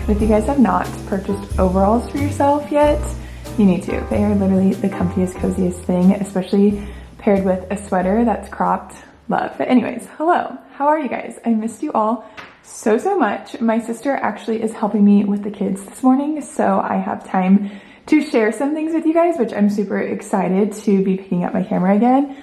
But if you guys have not purchased overalls for yourself yet, you need to. They are literally the comfiest, coziest thing, especially paired with a sweater that's cropped. Love. But anyways, hello. How are you guys? I missed you all so much. My sister actually is helping me with the kids this morning, so I have time to share some things with you guys, which I'm super excited to be picking up my camera again.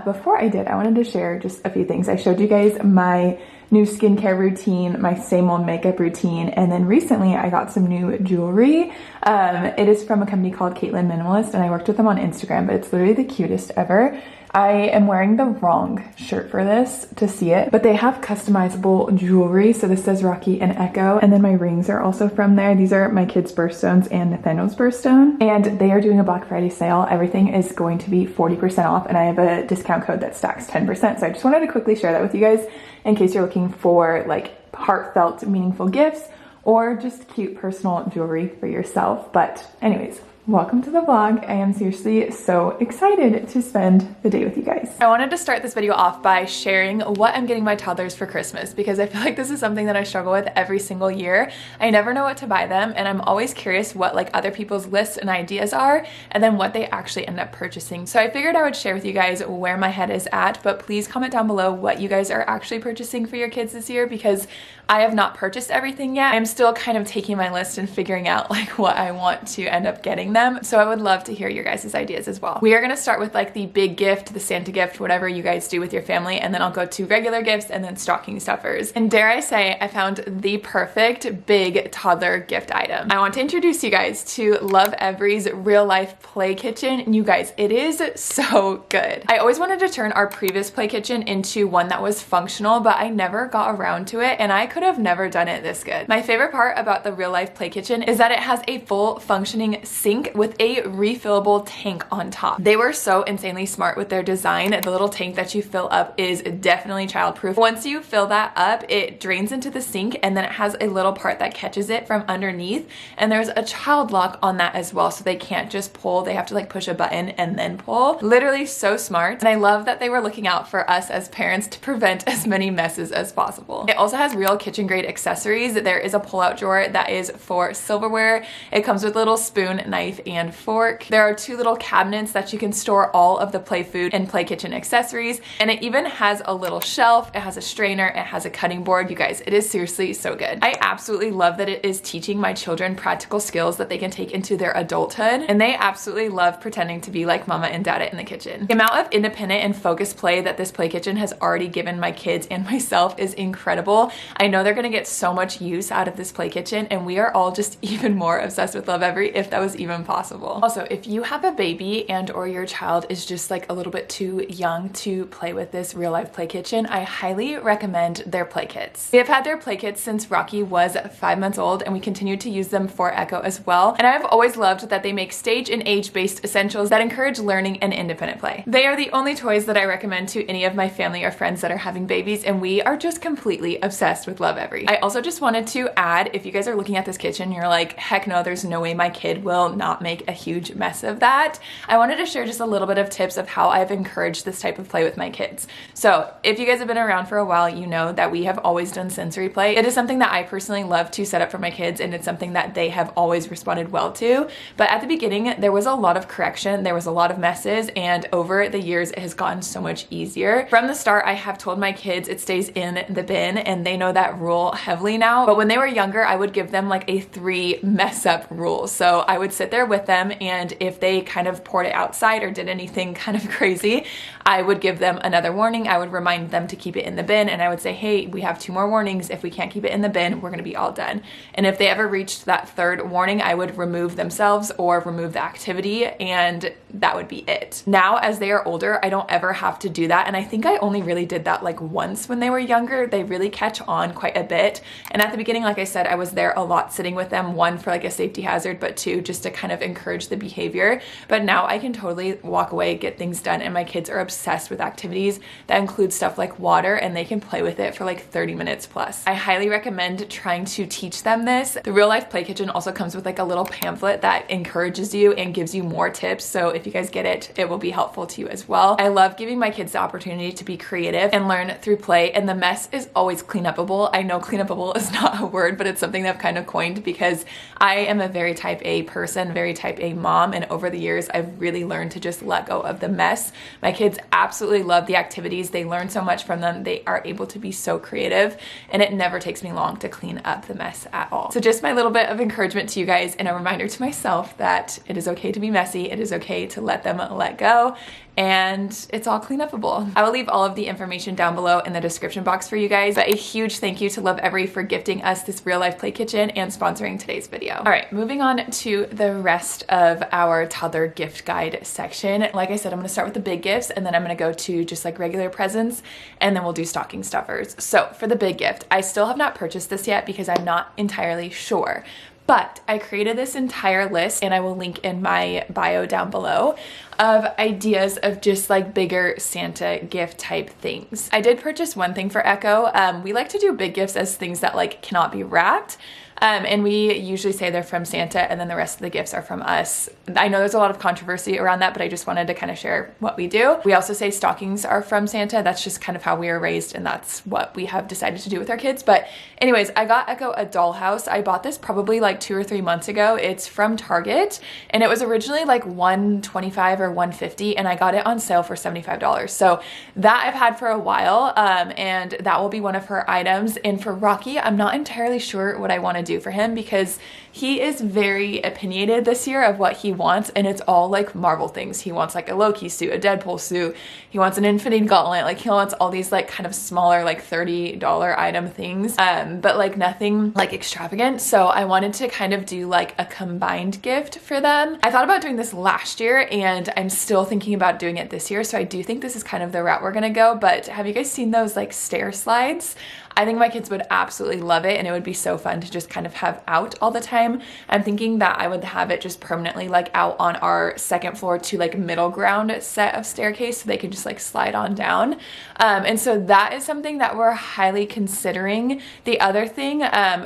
Before I did, I wanted to share just a few things. I showed you guys my new skincare routine, my same old makeup routine, and then recently I got some new jewelry. It is from a company called Caitlin Minimalist, and I worked with them on Instagram, but it's literally the cutest ever. I am wearing the wrong shirt for this to see it, but they have customizable jewelry. So this says Rocky and Echo, and then my rings are also from there. These are my kids' birthstones and Nathaniel's birthstone, and they are doing a Black Friday sale. Everything is going to be 40% off, and I have a discount code that stacks 10%. So I just wanted to quickly share that with you guys in case you're looking for like heartfelt, meaningful gifts or just cute personal jewelry for yourself. But anyways, welcome to the vlog. I am seriously so excited to spend the day with you guys. I wanted to start this video off by sharing what I'm getting my toddlers for Christmas, because I feel like this is something that I struggle with every single year. I never know what to buy them, and I'm always curious what like other people's lists and ideas are, and then what they actually end up purchasing. So I figured I would share with you guys where my head is at, but please comment down below what you guys are actually purchasing for your kids this year, because I have not purchased everything yet. I'm still kind of taking my list and figuring out like what I want to end up getting them. So I would love to hear your guys' ideas as well. We are gonna start with like the big gift, the Santa gift, whatever you guys do with your family, and then I'll go to regular gifts and then stocking stuffers. And dare I say, I found the perfect big toddler gift item. I want to introduce you guys to Lovevery's real life play kitchen. And you guys, it is so good. I always wanted to turn our previous play kitchen into one that was functional, but I never got around to it, and I could have never done it this good. My favorite part about the real life play kitchen is that it has a full functioning sink with a refillable tank on top. They were so insanely smart with their design. The little tank that you fill up is definitely childproof. Once you fill that up, it drains into the sink, and then it has a little part that catches it from underneath, and there's a child lock on that as well, so they can't just pull, they have to like push a button and then pull. Literally so smart, and I love that they were looking out for us as parents to prevent as many messes as possible. It also has real kitchen grade accessories. There is a pull-out drawer that is for silverware. It comes with a little spoon, knife, and fork. There are two little cabinets that you can store all of the play food and play kitchen accessories, and it even has a little shelf. It has a strainer, it has a cutting board. You guys, it is seriously so good. I absolutely love that it is teaching my children practical skills that they can take into their adulthood, and they absolutely love pretending to be like mama and dada in the kitchen. The amount of independent and focused play that this play kitchen has already given my kids and myself is incredible. I know they're gonna get so much use out of this play kitchen, and we are all just even more obsessed with Lovevery, if that was even possible. Also, if you have a baby and or your child is just like a little bit too young to play with this real life play kitchen, I highly recommend their play kits. We have had their play kits since Rocky was 5 months old, and we continue to use them for Echo as well. And I've always loved that they make stage and age-based essentials that encourage learning and independent play. They are the only toys that I recommend to any of my family or friends that are having babies, and we are just completely obsessed with Lovevery. I also just wanted to add, if you guys are looking at this kitchen, you're like, heck no, there's no way my kid will not make a huge mess of that. I wanted to share just a little bit of tips of how I've encouraged this type of play with my kids. So if you guys have been around for a while, you know that we have always done sensory play. It is something that I personally love to set up for my kids, and it's something that they have always responded well to. But at the beginning, there was a lot of correction, there was a lot of messes, and over the years, it has gotten so much easier. From the start, I have told my kids it stays in the bin, and they know that rule heavily now. But when they were younger, I would give them like a 3 mess up rule. So I would sit there with them, and if they kind of poured it outside or did anything kind of crazy, I would give them another warning. I would remind them to keep it in the bin, and I would say, hey, we have 2 more warnings. If we can't keep it in the bin, we're gonna be all done. And if they ever reached that 3rd warning, I would remove themselves or remove the activity, and that would be it. Now, as they are older, I don't ever have to do that, and I think I only really did that like once when they were younger. They really catch on quite a bit, and at the beginning, like I said, I was there a lot sitting with them, 1 for like a safety hazard, but 2 just to kind kind of encourage the behavior. But now I can totally walk away, get things done, and my kids are obsessed with activities that include stuff like water, and they can play with it for like 30 minutes plus. I highly recommend trying to teach them this. The Real Life Play Kitchen also comes with like a little pamphlet that encourages you and gives you more tips. So if you guys get it, it will be helpful to you as well. I love giving my kids the opportunity to be creative and learn through play, and the mess is always cleanupable. I know cleanupable is not a word, but it's something that I've kind of coined because I am a very type A person, very type A mom, and over the years I've really learned to just let go of the mess. My kids absolutely love the activities. They learn so much from them. They are able to be so creative, and it never takes me long to clean up the mess at all. So just my little bit of encouragement to you guys and a reminder to myself that it is okay to be messy. It is okay to let them let go, and it's all cleanupable. I will leave all of the information down below in the description box for you guys, but a huge thank you to Lovevery for gifting us this Real Life Play Kitchen and sponsoring today's video. All right, moving on to the rest of our toddler gift guide section. Like I said, I'm gonna start with the big gifts, and then I'm gonna go to just like regular presents, and then we'll do stocking stuffers. So for the big gift, I still have not purchased this yet because I'm not entirely sure. But I created this entire list, and I will link in my bio down below, of ideas of just like bigger Santa gift type things. I did purchase one thing for Echo. We like to do big gifts as things that like cannot be wrapped. And we usually say they're from Santa, and then the rest of the gifts are from us. I know there's a lot of controversy around that, but I just wanted to kind of share what we do. We also say stockings are from Santa. That's just kind of how we were raised, and that's what we have decided to do with our kids. But anyways, I got Echo a dollhouse. I bought this probably like 2 or 3 months ago. It's from Target, and it was originally like $125 or $150, and I got it on sale for $75. So that I've had for a while, and that will be one of her items. And for Rocky, I'm not entirely sure what I want to do for him because he is very opinionated this year of what he wants, and it's all like Marvel things. He wants like a Loki suit, a Deadpool suit, he wants an Infinity Gauntlet, like he wants all these like kind of smaller like $30 item things, but like nothing like extravagant. So I wanted to kind of do like a combined gift for them. I thought about doing this last year, and I'm still thinking about doing it this year, so I do think this is kind of the route we're gonna go. But have you guys seen those like stair slides? I think my kids would absolutely love it, and it would be so fun to just kind of have out all the time. I'm thinking that I would have it just permanently like out on our second floor to like middle ground set of staircase, so they could just like slide on down. And so that is something that we're highly considering. The other thing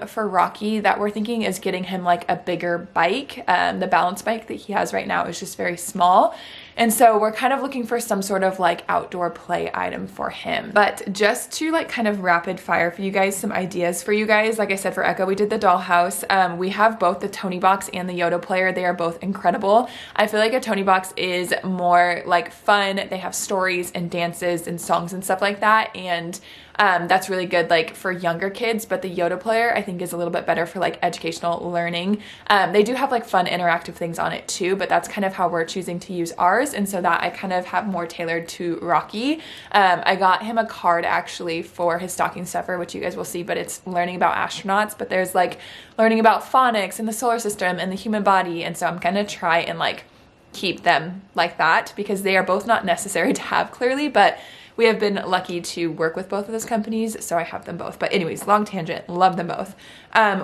for Rocky that we're thinking is getting him like a bigger bike. The balance bike that he has right now is just very small. And so we're kind of looking for some sort of like outdoor play item for him. But just to like kind of rapid fire for you guys, some ideas for you guys. Like I said, for Echo, we did the dollhouse. We have both the Tony box and the Yoda player. They are both incredible. I feel like a Tony box is more like fun. They have stories and dances and songs and stuff like that. And that's really good like for younger kids, but the Yoda player I think is a little bit better for like educational learning. They do have like fun interactive things on it too, but that's kind of how we're choosing to use ours, and so that I kind of have more tailored to Rocky. I got him a card actually for his stocking stuffer, which you guys will see, but it's learning about astronauts, but there's like learning about phonics and the solar system and the human body, and so I'm gonna try and like keep them like that because they are both not necessary to have clearly, but we have been lucky to work with both of those companies, so I have them both. But anyways, long tangent, love them both.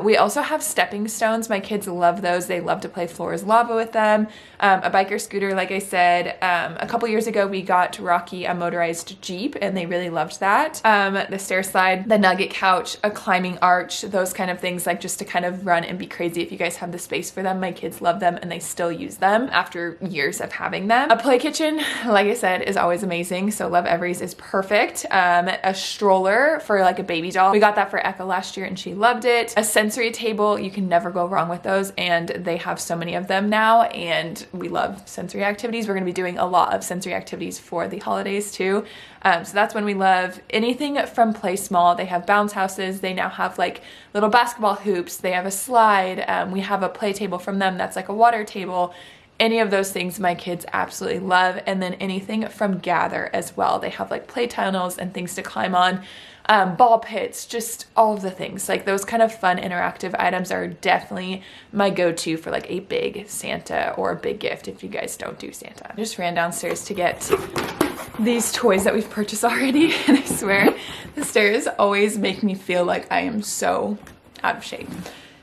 We also have stepping stones. My kids love those. They love to play floor is lava with them. A biker scooter, like I said. A couple years ago, we got Rocky a motorized Jeep, and they really loved that. The stair slide, the nugget couch, a climbing arch, those kind of things, like just to kind of run and be crazy if you guys have the space for them. My kids love them, and they still use them after years of having them. A play kitchen, like I said, is always amazing, so Lovevery's is perfect. A stroller for like a baby doll. We got that for Echo last year, and she loved it. A sensory table, you can never go wrong with those, and they have so many of them now, and we love sensory activities. We're going to be doing a lot of sensory activities for the holidays too, so that's when we love anything from Play Small. They have bounce houses. They now have like little basketball hoops. They have a slide. We have a play table from them that's like a water table. Any of those things my kids absolutely love. And then anything from Gather as well. They have like play tunnels and things to climb on, ball pits, just all of the things. Like those kind of fun interactive items are definitely my go-to for like a big Santa or a big gift if you guys don't do Santa. I just ran downstairs to get these toys that we've purchased already, and I swear the stairs always make me feel like I am so out of shape.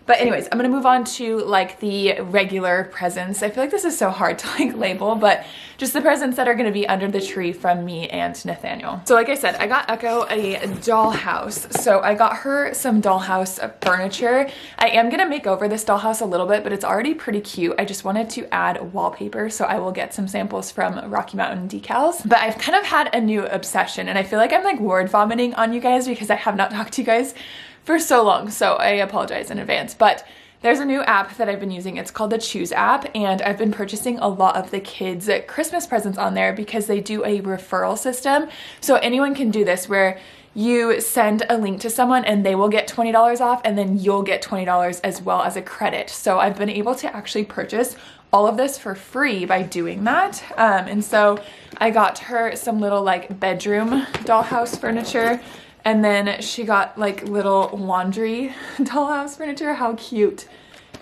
But anyways, I'm gonna move on to like the regular presents. I feel like this is so hard to like label, but just the presents that are gonna be under the tree from me and Nathaniel. So like I said, I got Echo a dollhouse. So I got her some dollhouse furniture. I am gonna make over this dollhouse a little bit, but it's already pretty cute. I just wanted to add wallpaper, so I will get some samples from Rocky Mountain Decals. But I've kind of had a new obsession, and I feel like I'm like word vomiting on you guys because I have not talked to you guys for so long, so I apologize in advance. But there's a new app that I've been using. It's called the Choose app, and I've been purchasing a lot of the kids' Christmas presents on there because they do a referral system. So anyone can do this where you send a link to someone and they will get $20 off, and then you'll get $20 as well as a credit. So I've been able to actually purchase all of this for free by doing that. And so I got her some little like bedroom dollhouse furniture. And then she got like little laundry dollhouse furniture. How cute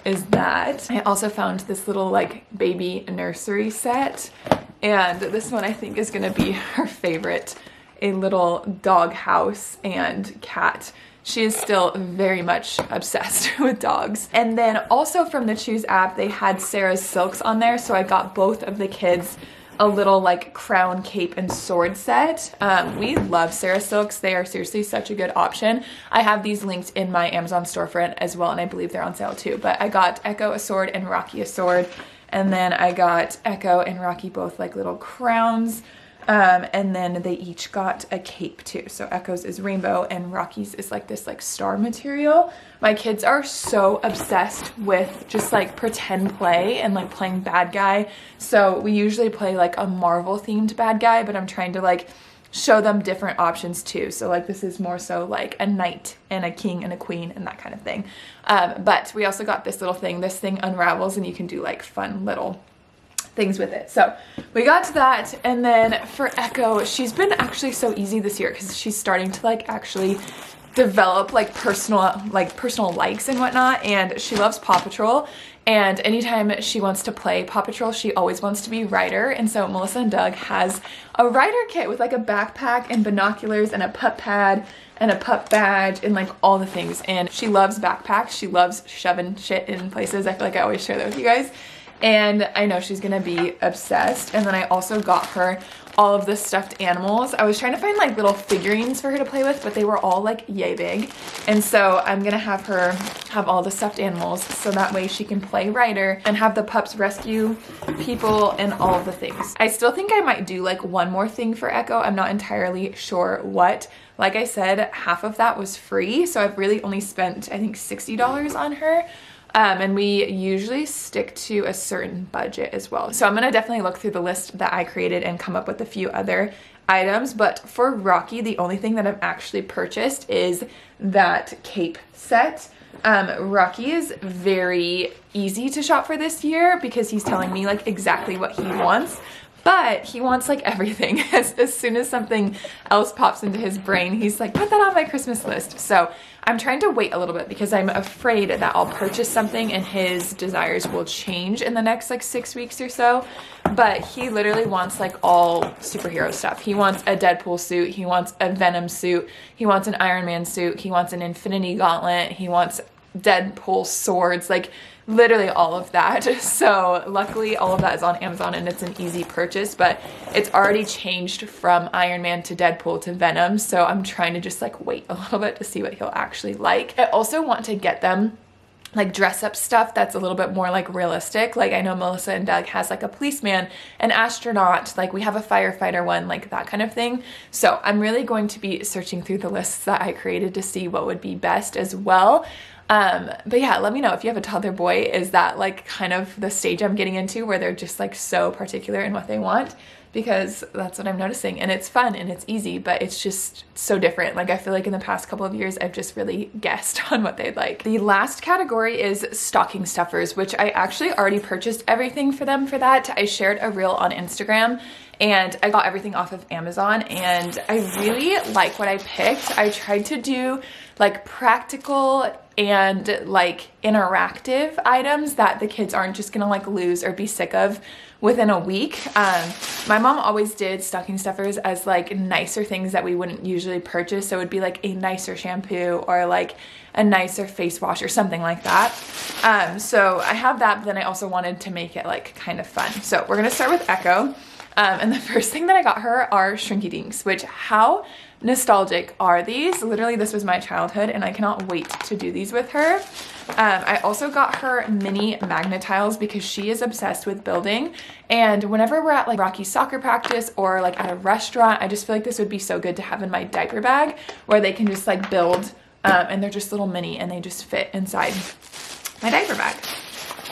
is that? I also found this little like baby nursery set. And this one I think is gonna be her favorite. A little dog house and cat. She is still very much obsessed with dogs. And then also from the Choose app, they had Sarah's silks on there. So I got both of the kids a little like crown, cape, and sword set. We love Sarah silks. They are seriously such a good option. I have these linked in my Amazon storefront as well, and I believe they're on sale too. But I got Echo a sword and Rocky a sword. And then I got Echo and Rocky both like little crowns. And then they each got a cape too. So Echo's is rainbow and Rocky's is like this like star material. My kids are so obsessed with just like pretend play and like playing bad guy. So we usually play like a Marvel themed bad guy, but I'm trying to like show them different options too. So like this is more so like a knight and a king and a queen and that kind of thing. But we also got this little thing. This thing unravels and you can do like fun little things with it. So we got to that. And then for Echo, she's been actually so easy this year because she's starting to like actually develop like personal likes and whatnot. And she loves Paw Patrol. And anytime she wants to play Paw Patrol, she always wants to be Ryder. And so Melissa and Doug has a Ryder kit with like a backpack and binoculars and a pup pad and a pup badge and like all the things. And she loves backpacks. She loves shoving shit in places. I feel like I always share that with you guys. And I know she's gonna be obsessed. And then I also got her all of the stuffed animals. I was trying to find like little figurines for her to play with, but they were all like yay big. And so I'm gonna have her have all the stuffed animals so that way she can play Ryder and have the pups rescue people and all of the things. I still think I might do like one more thing for Echo. I'm not entirely sure what. Like I said, half of that was free. So I've really only spent, I think, $60 on her. And we usually stick to a certain budget as well. So I'm gonna definitely look through the list that I created and come up with a few other items. But for Rocky, the only thing that I've actually purchased is that cape set. Rocky is very easy to shop for this year because he's telling me like exactly what he wants. But he wants like everything. As soon as something else pops into his brain, he's like, put that on my Christmas list. So I'm trying to wait a little bit because I'm afraid that I'll purchase something and his desires will change in the next like 6 weeks or so. But he literally wants like all superhero stuff. He wants a Deadpool suit. He wants a Venom suit. He wants an Iron Man suit. He wants an Infinity Gauntlet. He wants Deadpool swords, like literally all of that. So luckily all of that is on Amazon and it's an easy purchase, but it's already changed from Iron Man to Deadpool to Venom. So I'm trying to just like wait a little bit to see what he'll actually like. I also want to get them like dress up stuff that's a little bit more like realistic. Like I know Melissa and Doug has like a policeman, an astronaut, like we have a firefighter one, like that kind of thing. So I'm really going to be searching through the lists that I created to see what would be best as well. But yeah, let me know if you have a toddler boy. Is that like kind of the stage I'm getting into where they're just like so particular in what they want? Because that's what I'm noticing, and it's fun and it's easy, but it's just so different. Like I feel like in the past couple of years, I've just really guessed on what they'd like. The last category is stocking stuffers, which I actually already purchased everything for them for that. I shared a reel on Instagram and I got everything off of Amazon, and I really like what I picked. I tried to do like practical and like interactive items that the kids aren't just gonna like lose or be sick of within a week. My mom always did stocking stuffers as like nicer things that we wouldn't usually purchase. So it would be like a nicer shampoo or like a nicer face wash or something like that. So I have that, but then I also wanted to make it like kind of fun. So we're gonna start with Echo. And the first thing that I got her are Shrinky Dinks, which how nostalgic are these? Literally, this was my childhood and I cannot wait to do these with her. I also got her mini magnet tiles because she is obsessed with building. And whenever we're at like Rocky's soccer practice or like at a restaurant, I just feel like this would be so good to have in my diaper bag where they can just like build, and they're just little mini and they just fit inside my diaper bag.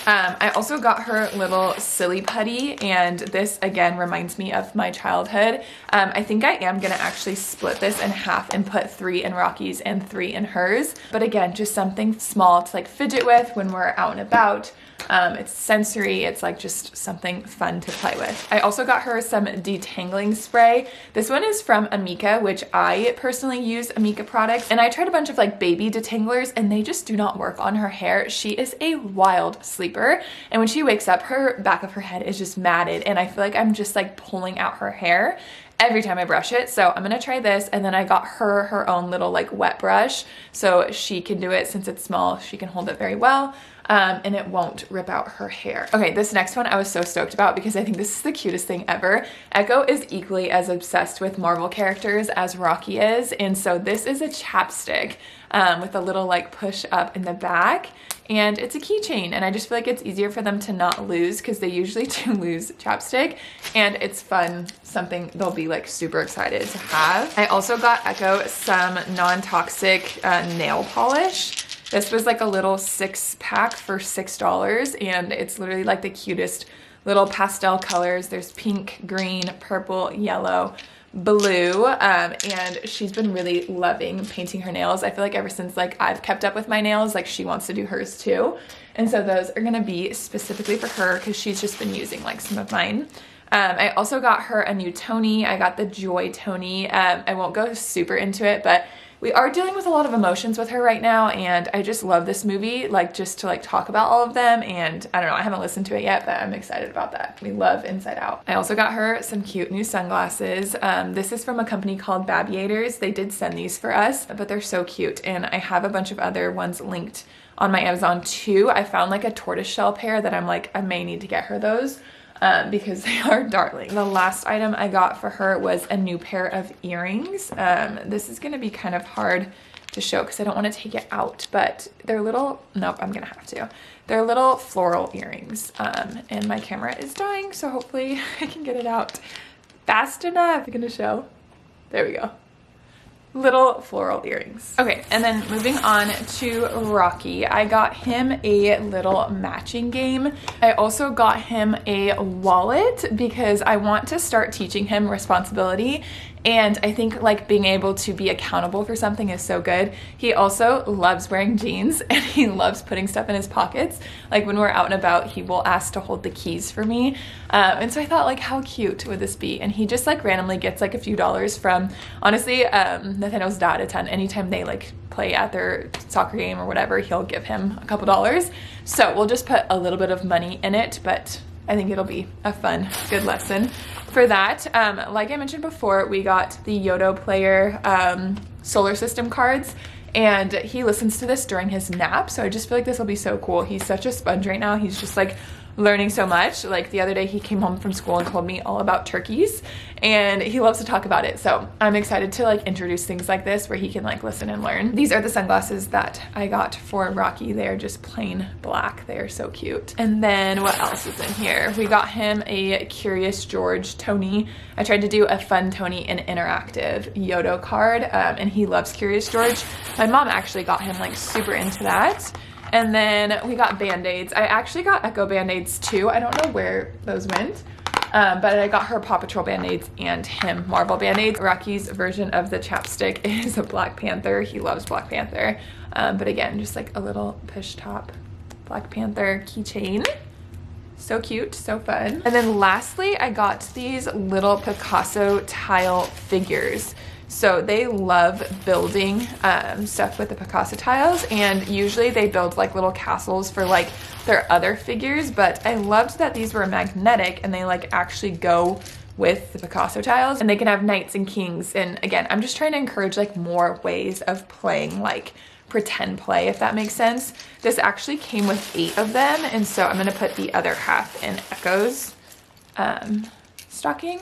I also got her little silly putty, and this again reminds me of my childhood. I think I am gonna actually split this in half and put 3 in Rocky's and 3 in hers. But again, just something small to like fidget with when we're out and about. It's sensory, it's like just something fun to play with. I also got her some detangling spray. This one is from Amika, which I personally use Amika products, and I tried a bunch of like baby detanglers and they just do not work on her hair. She is a wild sleeper, and when she wakes up, her back of her head is just matted, and I feel like I'm just like pulling out her hair every time I brush it. So I'm gonna try this, and then I got her own little like wet brush so she can do it. Since it's small, she can hold it very well. And it won't rip out her hair. Okay, this next one I was so stoked about because I think this is the cutest thing ever. Echo is equally as obsessed with Marvel characters as Rocky is, and so this is a chapstick with a little like push up in the back, and it's a keychain, and I just feel like it's easier for them to not lose because they usually do lose chapstick, and it's fun, something they'll be like super excited to have. I also got Echo some non-toxic nail polish. This was like a little 6-pack for $6, and it's literally like the cutest little pastel colors. There's pink, green, purple, yellow, blue, and she's been really loving painting her nails. I feel like ever since like I've kept up with my nails, like she wants to do hers too. And so those are gonna be specifically for her because she's just been using like some of mine. I also got her a new tonie. I got the Joy tonie. I won't go super into it, but we are dealing with a lot of emotions with her right now, and I just love this movie, like just to like talk about all of them, and I don't know, I haven't listened to it yet, but I'm excited about that. We love Inside Out. I also got her some cute new sunglasses. This is from a company called Babiators. They did send these for us, but they're so cute, and I have a bunch of other ones linked on my Amazon too. I found like a tortoiseshell pair that I'm like, I may need to get her those. Because they are darling. The last item I got for her was a new pair of earrings. This is gonna be kind of hard to show because I don't want to take it out, but they're little, nope, I'm gonna have to. They're little floral earrings, and my camera is dying, so hopefully I can get it out fast enough. I'm gonna show, there we go. Little floral earrings. Okay, and then moving on to Rocky, I got him a little matching game. I also got him a wallet because I want to start teaching him responsibility, and I think like being able to be accountable for something is so good. He also loves wearing jeans, and he loves putting stuff in his pockets. Like when we're out and about, he will ask to hold the keys for me. And so I thought like, how cute would this be? And he just like randomly gets like a few dollars from, honestly, Nathaniel's dad a ton. Anytime they like play at their soccer game or whatever, he'll give him a couple dollars. So we'll just put a little bit of money in it, but I think it'll be a fun, good lesson for that. Like I mentioned before, we got the Yodo Player solar system cards, and he listens to this during his nap, so I just feel like this will be so cool. He's such a sponge right now. He's just like learning so much. Like the other day he came home from school and told me all about turkeys, and he loves to talk about it. So I'm excited to like introduce things like this where he can like listen and learn. These are the sunglasses that I got for Rocky. They're just plain black. They are so cute. And then what else is in here? We got him a Curious George tonie. I tried to do a fun tonie and interactive Yodo card, and he loves Curious George. My mom actually got him like super into that. And then we got Band-Aids. I actually got Echo Band-Aids too. I don't know where those went, but I got her Paw Patrol Band-Aids and him Marvel Band-Aids. Rocky's version of the chapstick is a Black Panther. He loves Black Panther. But again, just like a little push top Black Panther keychain. So cute, so fun. And then lastly, I got these little Picasso tile figures. So they love building stuff with the Picasso tiles, and usually they build like little castles for like their other figures, but I loved that these were magnetic and they like actually go with the Picasso tiles, and they can have knights and kings. And again, I'm just trying to encourage like more ways of playing like pretend play, if that makes sense. This actually came with 8 of them, and so I'm gonna put the other half in Echo's stocking.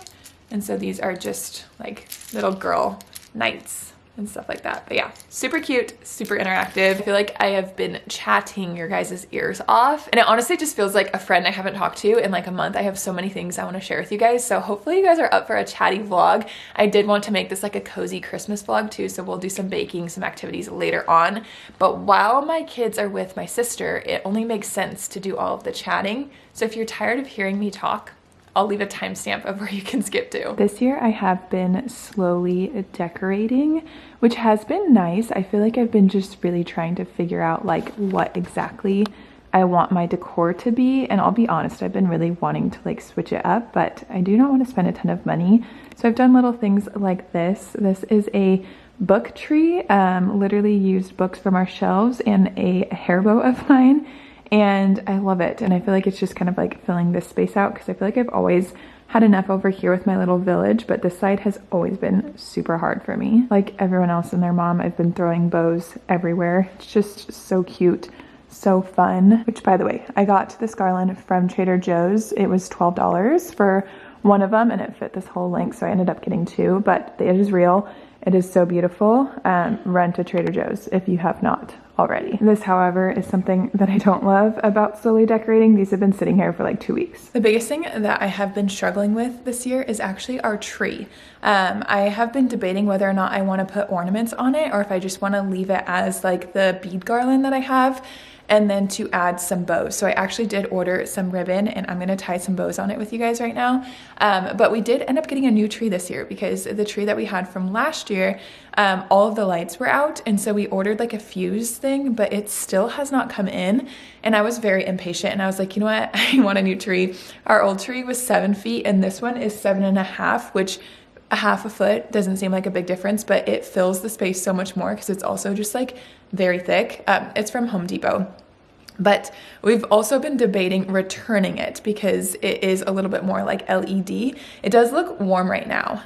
And so these are just like little girl knights and stuff like that. But yeah, super cute, super interactive. I feel like I have been chatting your guys' ears off, and it honestly just feels like a friend I haven't talked to in like a month. I have so many things I want to share with you guys, so hopefully you guys are up for a chatty vlog. I did want to make this like a cozy Christmas vlog too, so we'll do some baking, some activities later on. But while my kids are with my sister, it only makes sense to do all of the chatting. So if you're tired of hearing me talk, I'll leave a timestamp of where you can skip to. This year I have been slowly decorating, which has been nice. I feel like I've been just really trying to figure out like what exactly I want my decor to be. And I'll be honest, I've been really wanting to like switch it up, but I do not want to spend a ton of money. So I've done little things like this. This is a book tree, literally used books from our shelves and a hair bow of mine. And I love it. And I feel like it's just kind of like filling this space out, because I feel like I've always had enough over here with my little village, but this side has always been super hard for me. Like everyone else and their mom, I've been throwing bows everywhere. It's just so cute, so fun. Which, by the way, I got this garland from Trader Joe's. It was $12 for one of them, and it fit this whole length, so I ended up getting 2, but it is real. It is so beautiful. Run to Trader Joe's if you have not already. This, however, is something that I don't love about slowly decorating. These have been sitting here for like 2 weeks. The biggest thing that I have been struggling with this year is actually our tree. I have been debating whether or not I want to put ornaments on it, or if I just want to leave it as like the bead garland that I have, and then to add some bows. So I actually did order some ribbon, and I'm gonna tie some bows on it with you guys right now. But we did end up getting a new tree this year, because the tree that we had from last year, all of the lights were out, and so we ordered like a fuse thing, but it still has not come in. And I was very impatient, and I was like, you know what, I want a new tree. Our old tree was 7 feet, and this one is 7.5, which a half a foot doesn't seem like a big difference, but it fills the space so much more because it's also just like very thick. It's from Home Depot. But we've also been debating returning it because it is a little bit more like LED. It does look warm right now.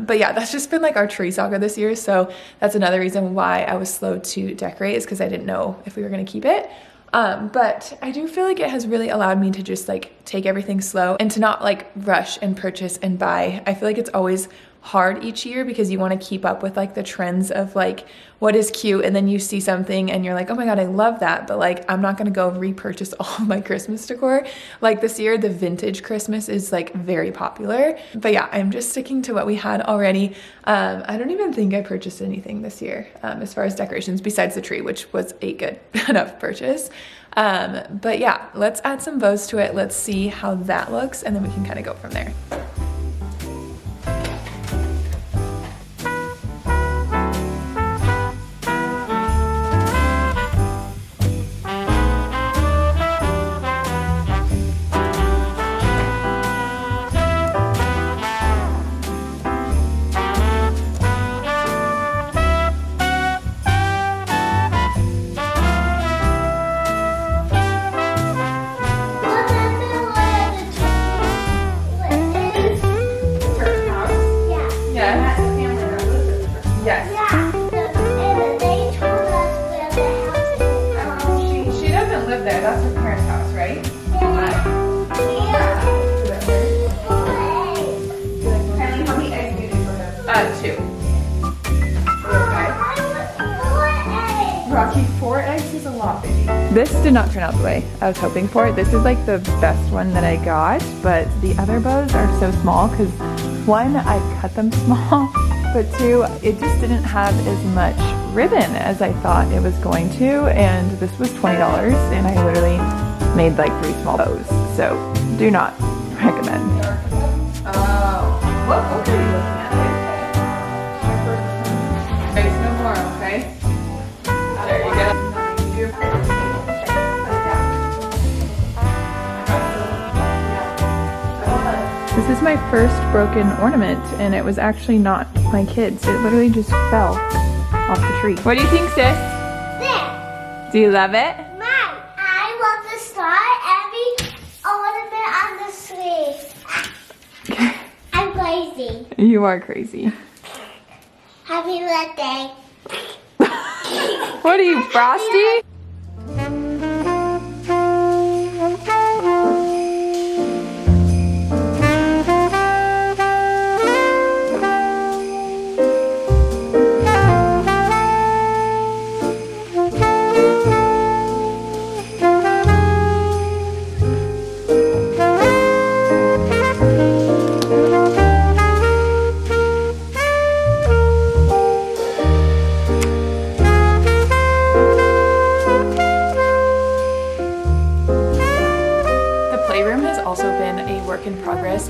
But yeah, that's just been like our tree saga this year. So that's another reason why I was slow to decorate, is because I didn't know if we were going to keep it. But I do feel like it has really allowed me to just like take everything slow and to not like rush and purchase and buy. I feel like it's always hard each year because you want to keep up with like the trends of like what is cute, and then you see something and you're like, oh my god, I love that, but like I'm not gonna go repurchase all of my Christmas decor. Like this year the vintage Christmas is like very popular, but yeah, I'm just sticking to what we had already. I don't even think I purchased anything this year as far as decorations besides the tree, which was a good enough purchase. But yeah, let's add some bows to it. Let's see how that looks, and then we can kind of go from there. This did not turn out the way I was hoping for. This is like the best one that I got, but the other bows are so small because one, I cut them small, but two, it just didn't have as much ribbon as I thought it was going to, and this was $20 and I literally made like 3 small bows, so do not recommend. Oh, what book are you looking at? Face no more, okay? There you go. This is my first broken ornament, and it was actually not my kid's. It literally just fell off the tree. What do you think, sis? There. Do you love it? Mom, I want to start every ornament on the tree. I'm crazy. You are crazy. Happy birthday. What are you, Frosty?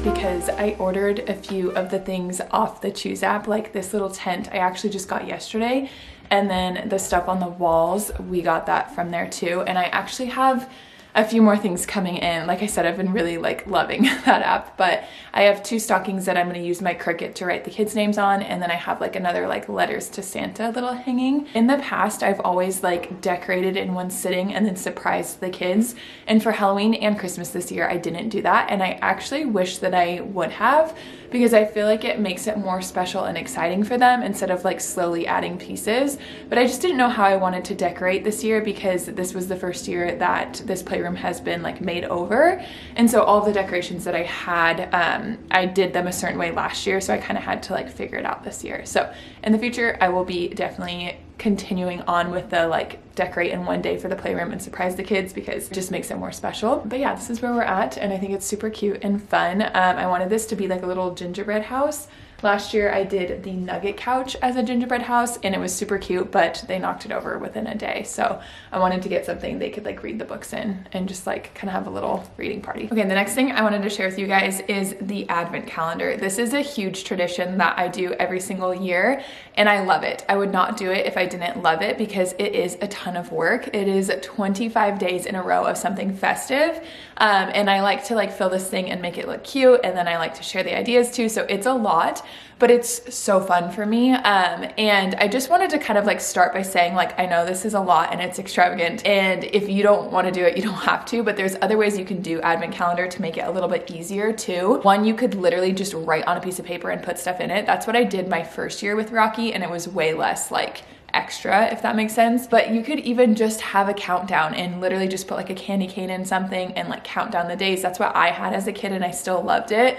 Because I ordered a few of the things off the Choose app, like this little tent I actually just got yesterday, and then the stuff on the walls, we got that from there too. And I actually have a few more things coming in. Like I said, I've been really like loving that app, but I have 2 stockings that I'm going to use my Cricut to write the kids' names on, and then I have like another like letters to Santa little hanging. In the past, I've always like decorated in one sitting and then surprised the kids, and for Halloween and Christmas this year I didn't do that, and I actually wish that I would have, because I feel like it makes it more special and exciting for them instead of like slowly adding pieces. But I just didn't know how I wanted to decorate this year, because this was the first year that this playroom has been like made over, and so all the decorations that I had, I did them a certain way last year, so I kind of had to like figure it out this year. So in the future I will be definitely continuing on with the like decorate in one day for the playroom and surprise the kids, because it just makes it more special. But yeah, this is where we're at, and I think it's super cute and fun. I wanted this to be like a little gingerbread house. Last year I did the nugget couch as a gingerbread house, and it was super cute, but they knocked it over within a day. So I wanted to get something they could like read the books in and just like kind of have a little reading party. Okay, the next thing I wanted to share with you guys is the advent calendar. This is a huge tradition that I do every single year, and I love it. I would not do it if I didn't love it, because it is a ton of work. It is 25 days in a row of something festive, and I like to like fill this thing and make it look cute, and then I like to share the ideas too, so it's a lot. But it's so fun for me, and I just wanted to kind of like start by saying, like, I know this is a lot and it's extravagant, and if you don't want to do it, you don't have to, but there's other ways you can do advent calendar to make it a little bit easier too. One, you could literally just write on a piece of paper and put stuff in it. That's what I did my first year with Rocky, and it was way less like extra, if that makes sense. But you could even just have a countdown and literally just put like a candy cane in something and like count down the days. That's what I had as a kid, and I still loved it.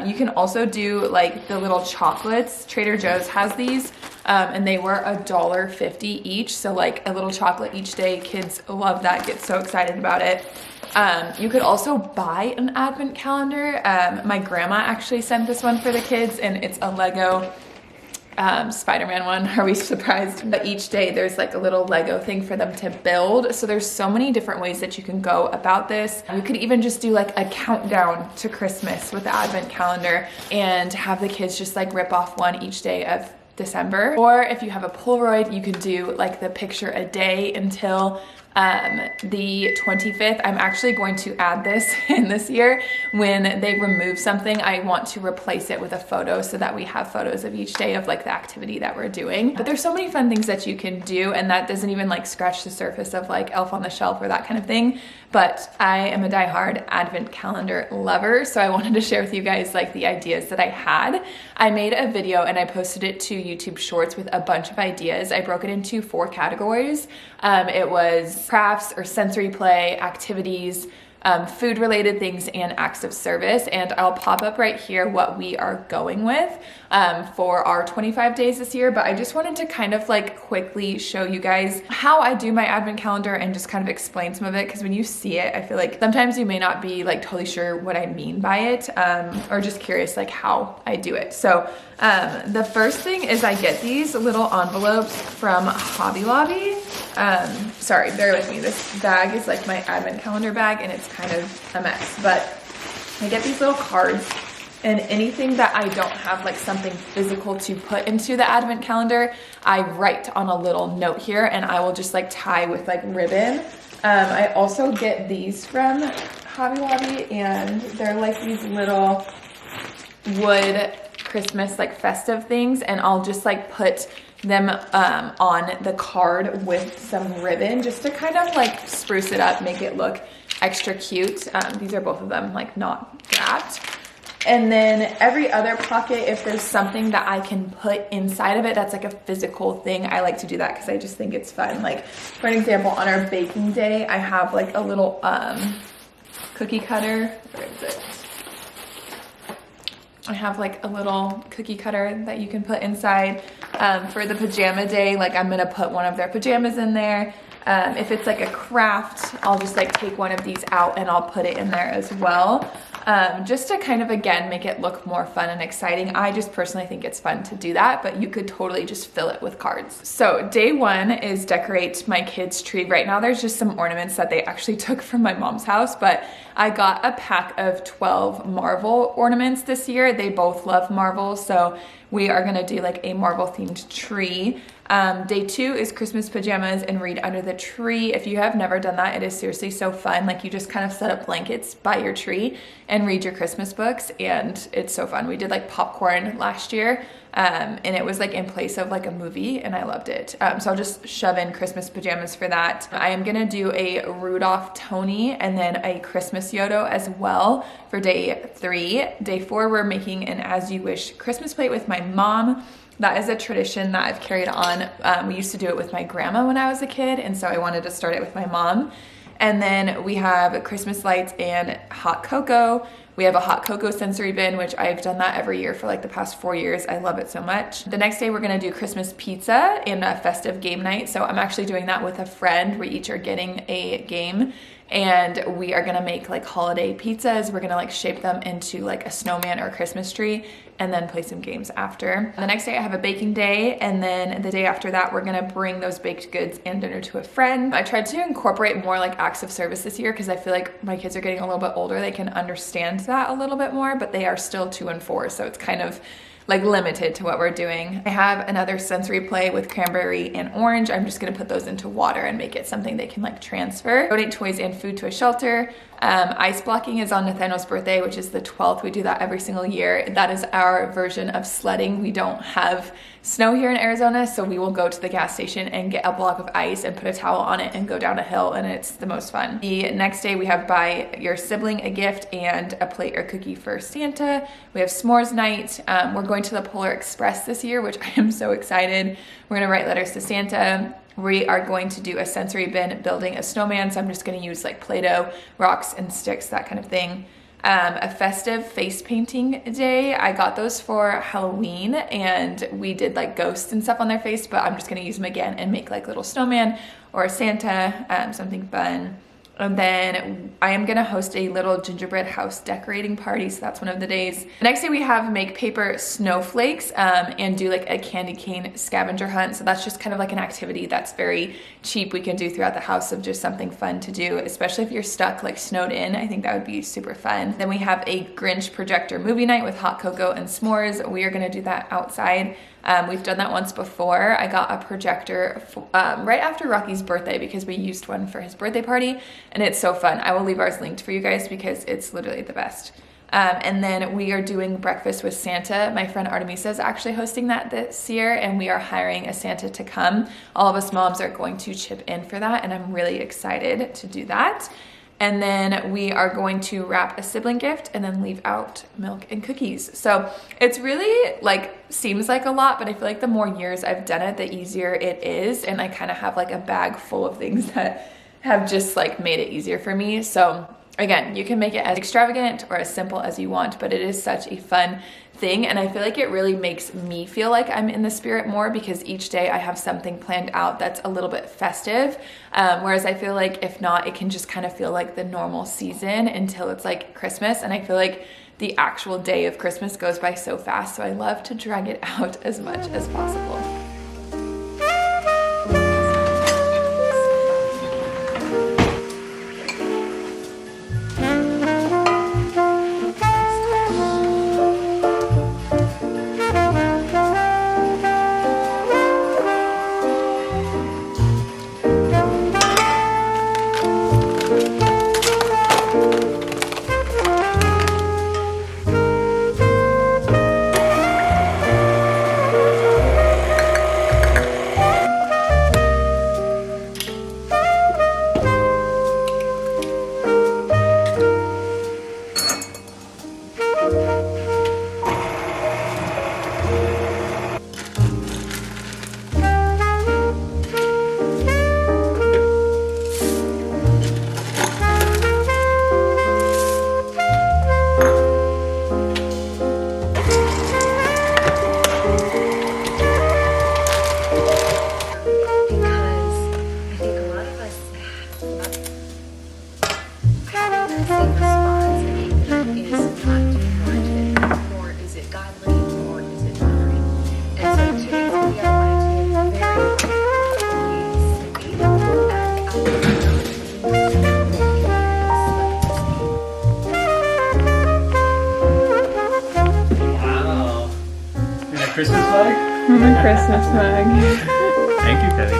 You can also do like the little chocolates. Trader Joe's has these, and they were $1.50 each, so like a little chocolate each day. Kids love that, get so excited about it. You could also buy an advent calendar. My grandma actually sent this one for the kids, and it's a Lego Spider-Man one. Are we surprised? But each day there's like a little Lego thing for them to build. So there's so many different ways that you can go about this. You could even just do like a countdown to Christmas with the advent calendar and have the kids just like rip off one each day of December. Or if you have a Polaroid, you could do like the picture a day until the 25th. I'm actually going to add this in this year. When they remove something, I want to replace it with a photo so that we have photos of each day of like the activity that we're doing. But there's so many fun things that you can do, and that doesn't even like scratch the surface of like Elf on the Shelf or that kind of thing. But I am a diehard advent calendar lover, so I wanted to share with you guys like the ideas that I had. I made a video and I posted it to YouTube Shorts with a bunch of ideas. I broke it into 4 categories. It was crafts or sensory play, activities, food related things, and acts of service. And I'll pop up right here what we are going with for our 25 days this year. But I just wanted to kind of like quickly show you guys how I do my advent calendar and just kind of explain some of it, because when you see it, I feel like sometimes you may not be like totally sure what I mean by it, or just curious like how I do it. So the first thing is I get these little envelopes from Hobby Lobby. Sorry, bear with me. This bag is like my advent calendar bag, and it's kind of a mess, but I get these little cards, and anything that I don't have like something physical to put into the advent calendar, I write on a little note here, and I will just like tie with like ribbon. I also get these from Hobby Lobby, and they're like these little wood Christmas like festive things, and I'll just like put them on the card with some ribbon just to kind of like spruce it up, make it look extra cute. These are both of them like not wrapped. And then every other pocket, if there's something that I can put inside of it that's like a physical thing, I like to do that because I just think it's fun. Like for an example, on our baking day, I have like a little cookie cutter. Where is it? I have like a little cookie cutter that you can put inside. For the pajama day, like I'm gonna put one of their pajamas in there. If it's like a craft, I'll just like take one of these out and I'll put it in there as well. Just to kind of, again, make it look more fun and exciting. I just personally think it's fun to do that, but you could totally just fill it with cards. So day one is decorate my kids' tree. Right now there's just some ornaments that they actually took from my mom's house, but I got a pack of 12 Marvel ornaments this year. They both love Marvel, so we are gonna do like a Marvel themed tree. Day two is Christmas pajamas and read under the tree. If you have never done that, it is seriously so fun. Like you just kind of set up blankets by your tree and read your Christmas books, and it's so fun. We did like popcorn last year, and it was like in place of like a movie, and I loved it. So I'll just shove in Christmas pajamas for that. I am gonna do a Rudolph Tony and then a Christmas Yodo as well for day three. Day four, we're making an As You Wish Christmas plate with my mom. That is a tradition that I've carried on. We used to do it with my grandma when I was a kid, and so I wanted to start it with my mom. And then we have Christmas lights and hot cocoa. We have a hot cocoa sensory bin, which I've done that every year for like the past 4 years. I love it so much. The next day we're gonna do Christmas pizza and a festive game night. So I'm actually doing that with a friend. We each are getting a game, and we are gonna make like holiday pizzas. We're gonna like shape them into like a snowman or a Christmas tree, and then play some games after. The next day I have a baking day, and then the day after that we're gonna bring those baked goods and dinner to a friend. I tried to incorporate more like acts of service this year because I feel like my kids are getting a little bit older. They can understand that a little bit more, but they are still 2 and 4, so it's kind of like limited to what we're doing. I have another sensory play with cranberry and orange. I'm just gonna put those into water and make it something they can like transfer. Donate toys and food to a shelter. Ice blocking is on Nathaniel's birthday, which is the 12th. We do that every single year. That is our version of sledding. We don't have snow here in Arizona, so we will go to the gas station and get a block of ice and put a towel on it and go down a hill, and it's the most fun. The next day we have buy your sibling a gift and a plate or cookie for Santa. We have s'mores night. We're going to the Polar Express this year, which I am so excited. We're gonna write letters to Santa. We are going to do a sensory bin building a snowman, so I'm just going to use like Play-Doh, rocks and sticks, that kind of thing. A festive face painting day. I got those for Halloween, and we did like ghosts and stuff on their face, but I'm just going to use them again and make like little snowman or Santa, something fun. And then I am gonna host a little gingerbread house decorating party, so that's one of the days. The next day we have make paper snowflakes and do like a candy cane scavenger hunt. So that's just kind of like an activity that's very cheap we can do throughout the house, of just something fun to do, especially if you're stuck like snowed in. I think that would be super fun. Then we have a Grinch projector movie night with hot cocoa and s'mores. We are gonna do that outside. We've done that once before. I got a projector right after Rocky's birthday because we used one for his birthday party, and it's so fun. I will leave ours linked for you guys because it's literally the best. And then we are doing breakfast with Santa. My friend Artemisa is actually hosting that this year, and we are hiring a Santa to come. All of us moms are going to chip in for that, and I'm really excited to do that. And then we are going to wrap a sibling gift and then leave out milk and cookies. So it's really like, seems like a lot, but I feel like the more years I've done it, the easier it is. And I kind of have like a bag full of things that have just like made it easier for me. So again, you can make it as extravagant or as simple as you want, but it is such a fun thing, and I feel like it really makes me feel like I'm in the spirit more because each day I have something planned out that's a little bit festive, whereas I feel like if not, it can just kind of feel like the normal season until it's like Christmas, and I feel like the actual day of Christmas goes by so fast, so I love to drag it out as much as possible. And the Christmas mug. Thank you, Chatty.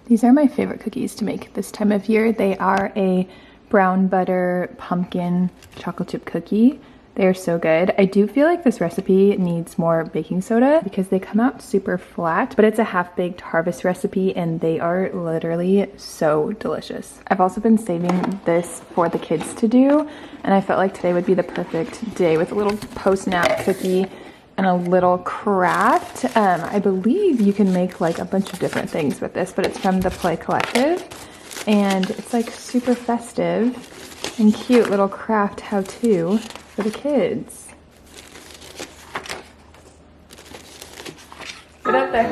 These are my favorite cookies to make this time of year. They are a brown butter pumpkin chocolate chip cookie. They are so good. I do feel like this recipe needs more baking soda because they come out super flat, but it's a half-baked harvest recipe and they are literally so delicious. I've also been saving this for the kids to do, and I felt like today would be the perfect day with a little post-nap cookie and a little craft. I believe you can make like a bunch of different things with this, but it's from the Play Collective, and it's like super festive and cute little craft how-to for the kids. Get up there.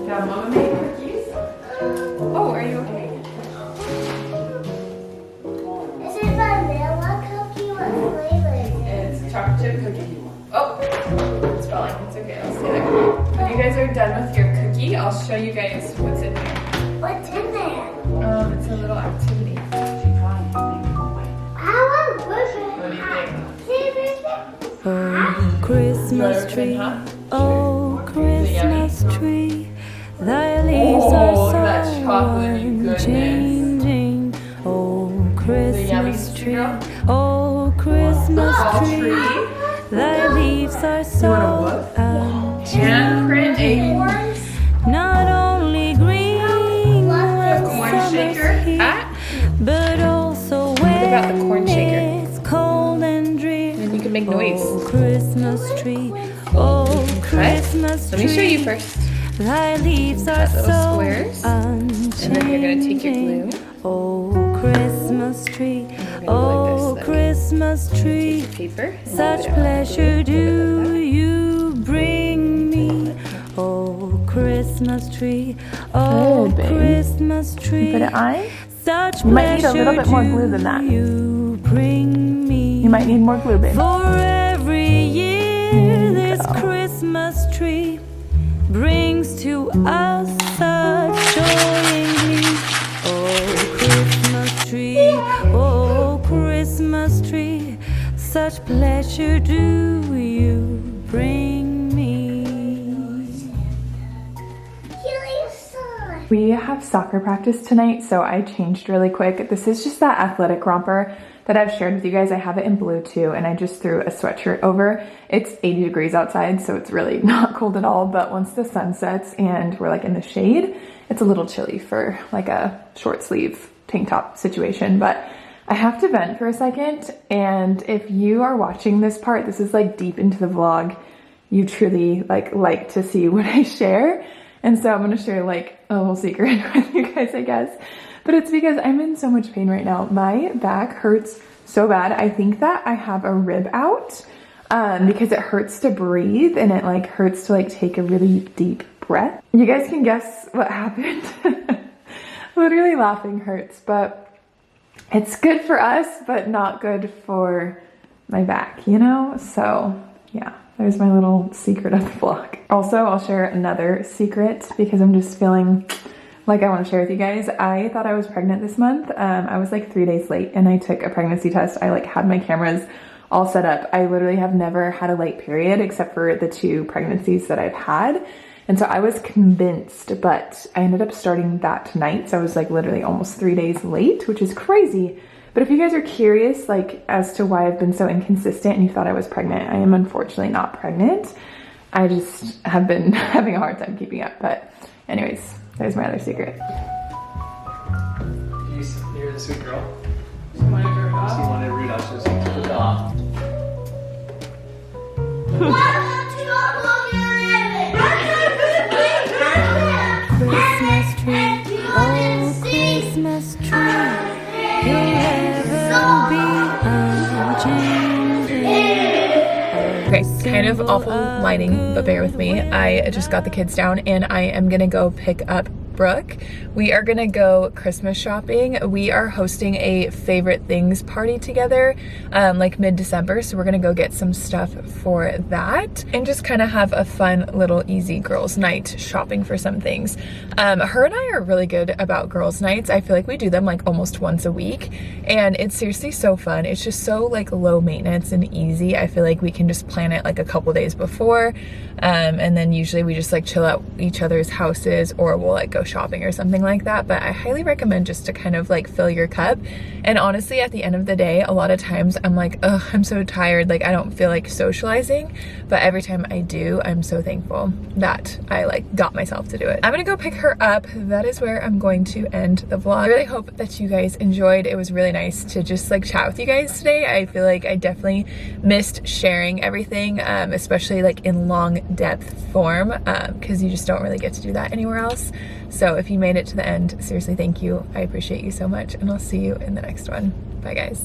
Yeah, Mama made cookies. Oh, are you okay? Is it vanilla cookie? What flavor is it? It's chocolate chip cookie. Oh, it's falling. It's okay. I'll stay there. When you guys are done with your cookie, I'll show you guys what's in here. What's in there? It's a little activity. What do you think? Oh, Christmas tree, oh, Christmas tree, thy leaves are so unchanging. Oh, Christmas tree, oh, Christmas tree, thy leaves are so Handprint acorns? not only green when Corn summer's shaker here, hat? but also What about the corn when shaker? it's cold and dreary. And you can make noise. Oh, Christmas tree, oh, Christmas Let me show you tree, first. thy leaves are Got little so squares. unchanging. And then you're gonna take your glue. Oh, Christmas tree, And you're gonna oh, go like this. Christmas tree, Take your paper. and such put it on. pleasure do you bring me. Oh, Christmas tree, oh, Good, babe. Christmas tree, Put it on. such You might need a little pleasure bit more glue than that. do you bring me. You might need more glue, babe. For every year you this go. Christmas tree brings to us such joy and glee. Oh, Christmas tree, oh, Christmas tree, such pleasure do you bring me. We have soccer practice tonight, so I changed really quick. This is just that athletic romper that I've shared with you guys. I have it in blue too, and I just threw a sweatshirt over. It's 80 degrees outside, so it's really not cold at all, but once the sun sets and we're like in the shade, it's a little chilly for like a short sleeve tank top situation. But I have to vent for a second, and if you are watching this part, this is like deep into the vlog, you truly like to see what I share. And so I'm gonna share like a little secret with you guys, I guess. But it's because I'm in so much pain right now. My back hurts so bad. I think that I have a rib out because it hurts to breathe, and it like hurts to like take a really deep breath. You guys can guess what happened. Literally laughing hurts, but it's good for us, but not good for my back, you know? So yeah. There's my little secret of the vlog. Also, I'll share another secret because I'm just feeling like I want to share with you guys. I thought I was pregnant this month. I was like 3 days late and I took a pregnancy test. I like had my cameras all set up. I literally have never had a late period except for the 2 pregnancies that I've had. And so I was convinced, but I ended up starting that tonight. So I was like literally almost 3 days late, which is crazy. But if you guys are curious, like as to why I've been so inconsistent and you thought I was pregnant, I am unfortunately not pregnant. I just have been having a hard time keeping up. But anyways, there's my other secret. You're the sweet girl. She wanted Rudolph. She wanted Rudolph. She was like, Rudolph. Christmas tree, oh, Christmas tree, you'll ever be unchanging. Okay, kind of awful lighting, but bear with me. I just got the kids down and I am gonna go pick up Brooke. We are gonna go Christmas shopping. We are hosting a favorite things party together like mid-December, so we're gonna go get some stuff for that and just kind of have a fun little easy girls night shopping for some things. Her and I are really good about girls nights. I feel like we do them like almost once a week and it's seriously so fun. It's just so like low maintenance and easy. I feel like we can just plan it like a couple days before and then usually we just like chill at each other's houses or we'll like go shopping or something like that. But I highly recommend just to kind of like fill your cup. And honestly, at the end of the day, a lot of times I'm like, ugh, I'm so tired, like I don't feel like socializing, but every time I do, I'm so thankful that I like got myself to do it. I'm gonna go pick her up. That is where I'm going to end the vlog. I really hope that you guys enjoyed. It was really nice to just like chat with you guys today. I feel like I definitely missed sharing everything, especially like in long depth form, because you just don't really get to do that anywhere else. So if you made it to the end, seriously, thank you. I appreciate you so much and I'll see you in the next one. Bye guys.